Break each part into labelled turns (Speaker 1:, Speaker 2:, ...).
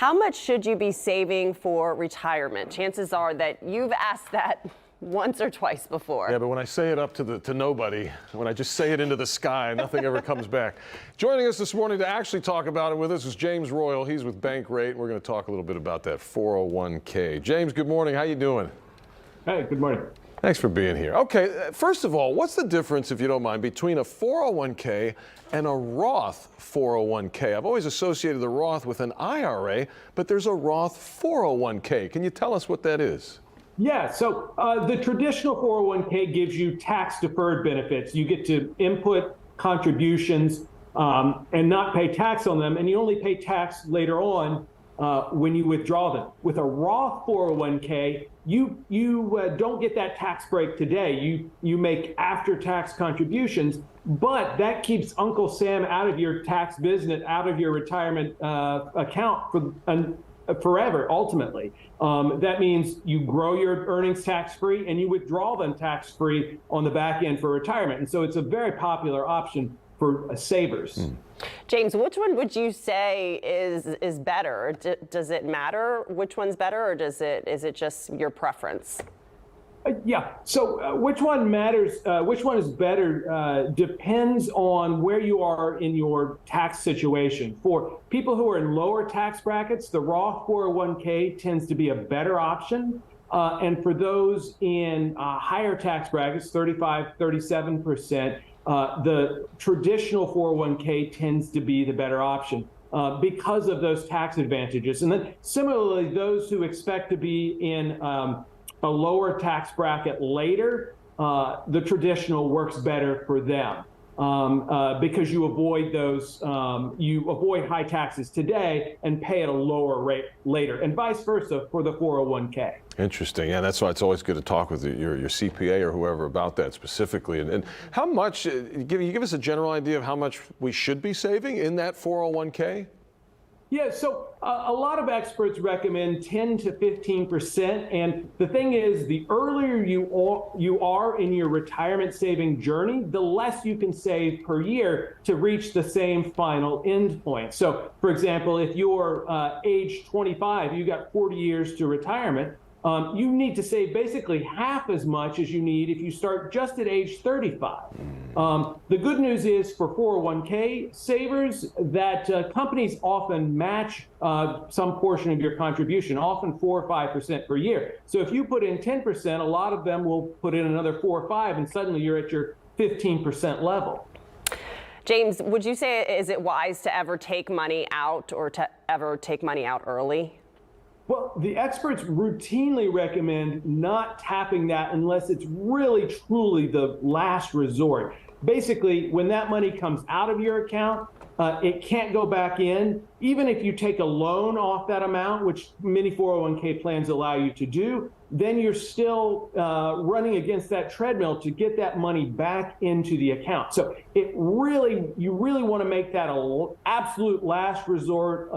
Speaker 1: how much should you be saving for retirement? Chances are that you've asked that once or twice before.
Speaker 2: Yeah, but when I say it up to nobody, when I just say it into the sky, nothing ever comes back. Joining us this morning to actually talk about it with us is James Royal. He's with Bankrate. We're going to talk a little bit about that 401k. James, good morning. How you doing?
Speaker 3: Hey, good morning.
Speaker 2: Thanks for being here. Okay, first of all, what's the difference, if you don't mind, between a 401k and a Roth 401k? I've always associated the Roth with an IRA, but there's a Roth 401k. Can you tell us what that is?
Speaker 3: Yeah, so the traditional 401k gives you tax-deferred benefits. You get to input contributions and not pay tax on them, and you only pay tax later on when you withdraw them. With a Roth 401k, you don't get that tax break today. You make after-tax contributions, but that keeps Uncle Sam out of your tax business, out of your retirement account forever, ultimately. That means you grow your earnings tax-free and you withdraw them tax-free on the back end for retirement. And so it's a very popular option for savers.
Speaker 1: James, which one would you say is better? Does it matter which one's better, or is it just your preference?
Speaker 3: Yeah. So which one matters? Which one is better depends on where you are in your tax situation. For people who are in lower tax brackets, the Roth 401k tends to be a better option. And for those in higher tax brackets, 35, 37%, the traditional 401k tends to be the better option because of those tax advantages. And then similarly, those who expect to be in a lower tax bracket later, the traditional works better for them because you avoid high taxes today and pay at a lower rate later, and vice versa for the 401k.
Speaker 2: Interesting. Yeah, that's why it's always good to talk with your CPA or whoever about that specifically. And how much, give us a general idea of how much we should be saving in that 401k?
Speaker 3: Yeah, so a lot of experts recommend 10 to 15%. And the thing is, the earlier you are in your retirement saving journey, the less you can save per year to reach the same final end point. So, for example, if you're age 25, you got 40 years to retirement, you need to save basically half as much as you need if you start just at age 35. The good news is for 401k savers that companies often match some portion of your contribution, often 4 or 5% per year. So if you put in 10%, a lot of them will put in another 4 or 5, and suddenly you're at your 15% level.
Speaker 1: James, would you say, is it wise to ever take money out or to ever take money out early?
Speaker 3: Well, the experts routinely recommend not tapping that unless it's really, truly the last resort. Basically, when that money comes out of your account, it can't go back in. Even if you take a loan off that amount, which many 401k plans allow you to do, then you're still running against that treadmill to get that money back into the account. So you really want to make that an absolute last resort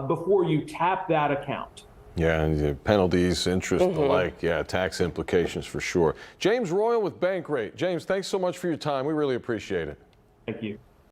Speaker 3: before you tap that account.
Speaker 2: Yeah, and penalties, interest, the like, yeah, tax implications for sure. James Royal with Bankrate. James, thanks so much for your time. We really appreciate it.
Speaker 3: Thank you.